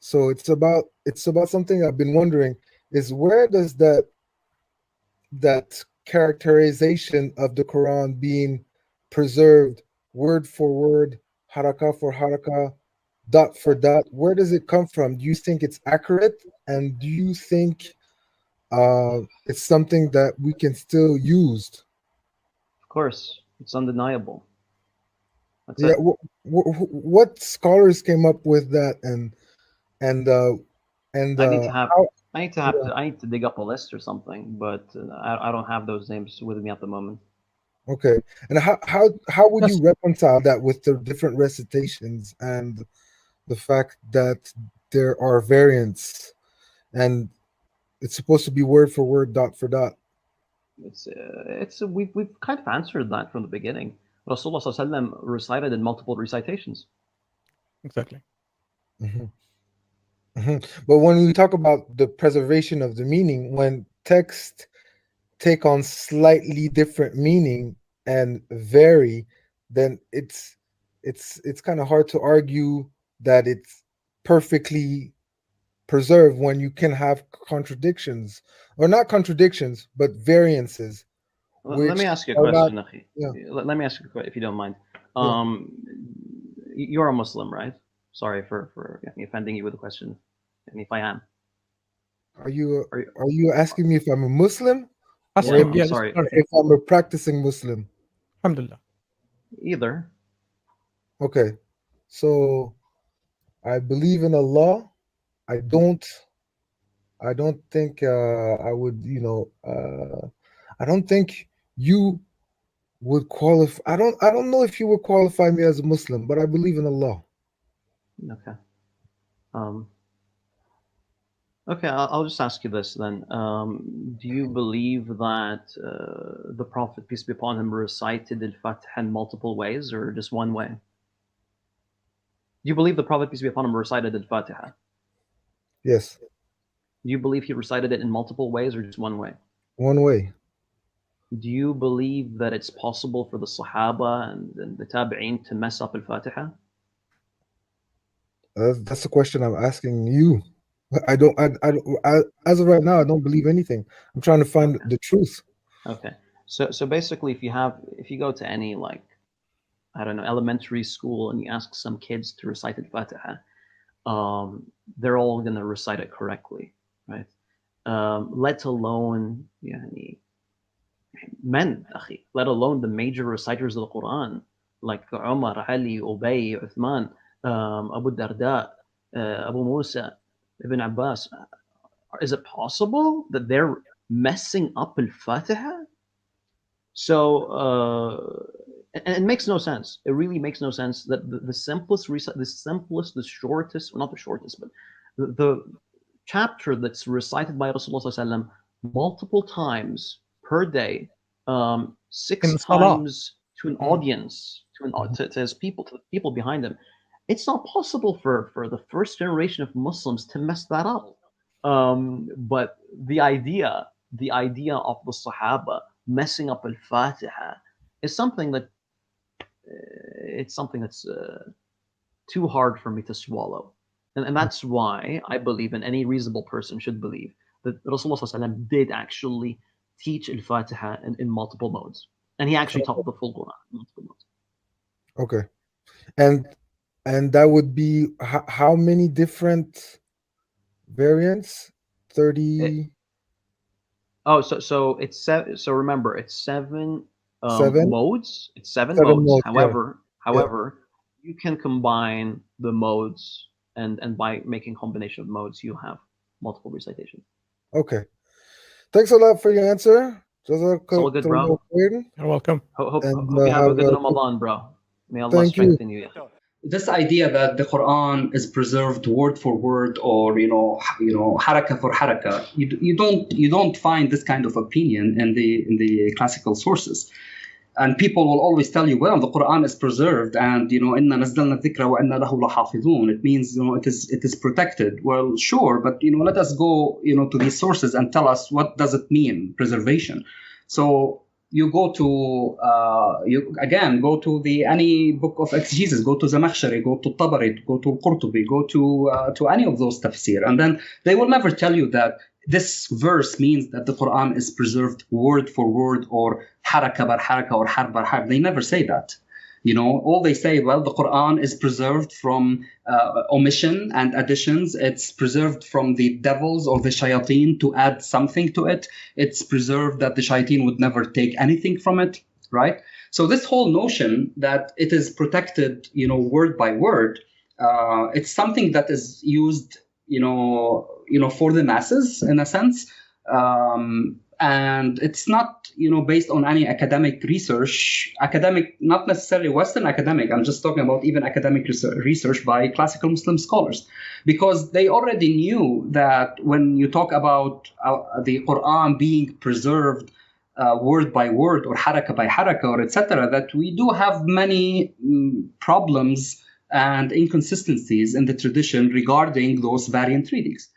So it's about something I've been wondering is where does that characterization of the Quran being preserved word for word, haraka for haraka, dot for dot, where does it come from? Do you think it's accurate? And do you think it's something that we can still use? Of course, it's undeniable. That's Yeah, it. what scholars came up with that and I need to have how? Yeah, I need to dig up a list or something, but I don't have those names with me at the moment. okay. And how would you Yes, reconcile that with the different recitations and the fact that there are variants and it's supposed to be word for word, dot for dot? We've kind of answered that from the beginning. Rasulullah sallallahu alaihi wasallam recited in multiple recitations. exactly. Mhm, mhm. But when we talk about the preservation of the meaning, when text take on slightly different meaning and vary, then it's kind of hard to argue that it's perfectly preserved when you can have contradictions, or not contradictions but variances, Let which me ask you a are not. question, Akhi. Yeah. Let me ask you a question, if you don't mind. Yeah. Um, you're a Muslim, right? Sorry for offending you with a question. And if I am, are you? Are you asking me if I'm a Muslim Ask or Yeah, him. I'm Yeah, just sorry. clarify. if I'm a practicing Muslim? Alhamdulillah. Either. Okay, so I believe in Allah. I don't I don't think I would, I don't think you would qualify. I don't know if you would qualify me as a Muslim, but I believe in Allah. Okay. Um, okay, I'll just ask you this then. Do you believe that the Prophet, peace be upon him, recited Al-Fatiha in multiple ways or just one way? Do you believe the Prophet, peace be upon him, recited Al-Fatiha? Yes, Do you believe he recited it in multiple ways or just one way? one way. Do you believe that it's possible for the Sahaba and the Tabi'een to mess up Al-Fatiha? That's the question I'm asking you. I don't. As of right now, I don't believe anything. I'm trying to find Okay. the truth. Okay. So basically, if you go to any, like, I don't know, elementary school and you ask some kids to recite Al-Fatiha, they're all gonna recite it correctly, right? Let alone يعني, men, أخي, let alone the major reciters of the Quran, like Umar, Ali, Ubay, Uthman, Abu Darda, Abu Musa, Ibn Abbas. Is it possible that they're messing up Al-Fatiha? So, and it makes no sense. It really makes no sense that the simplest, the shortest, well, not the shortest, but the chapter that's recited by Rasulullah multiple times per day, six In Salah. times to an Mhm, audience, mhm. to his people, to the people behind him. It's not possible for the first generation of Muslims to mess that up. But the idea of the Sahaba messing up Al-Fatiha is something that it's something that's too hard for me to swallow. And that's why I believe, and any reasonable person should believe, that Rasulullah did actually teach Al-Fatiha in multiple modes. And he actually taught the full Quran in multiple modes. Okay, and that would be how many different variants? It, 37? oh, so it's so remember, it's seven modes. It's seven 7 modes. modes. Yeah, yeah. However, you can combine the modes, and by making combination of modes, you have multiple recitations. Okay. Thanks a lot for your answer. It's all good, bro. Jazakallah khairan. You're welcome. And Hope you have a have good a Ramadan, bro. May Allah thank you. strengthen you. Yeah. This idea that the Quran is preserved word for word, or haraka for haraka, you don't find this kind of opinion in the classical sources. And people will always tell you, well, the Quran is preserved, and inna nazzalna dhikra wa inna lahu lahafidhun. It means it is protected. Well, sure, but let us go to these sources and tell us what does it mean, preservation. So you go to go to any book of exegesis, go to Zamakhshari, go to Tabari, go to Qurtubi, go to any of those tafsir, and then they will never tell you that this verse means that the Quran is preserved word for word or haraka bar haraka or harf bar harf. They never say that. All they say, well, the Quran is preserved from omission and additions. It's preserved from the devils or the shayateen to add something to it. It's preserved that the shayateen would never take anything from it, right? So this whole notion that it is protected, word by word, it's something that is used, for the masses in a sense. And it's not, based on any academic research, not necessarily Western academic. I'm just talking about even academic research by classical Muslim scholars, because they already knew that when you talk about the Quran being preserved word by word or haraka by haraka or etc., that we do have many problems and inconsistencies in the tradition regarding those variant readings.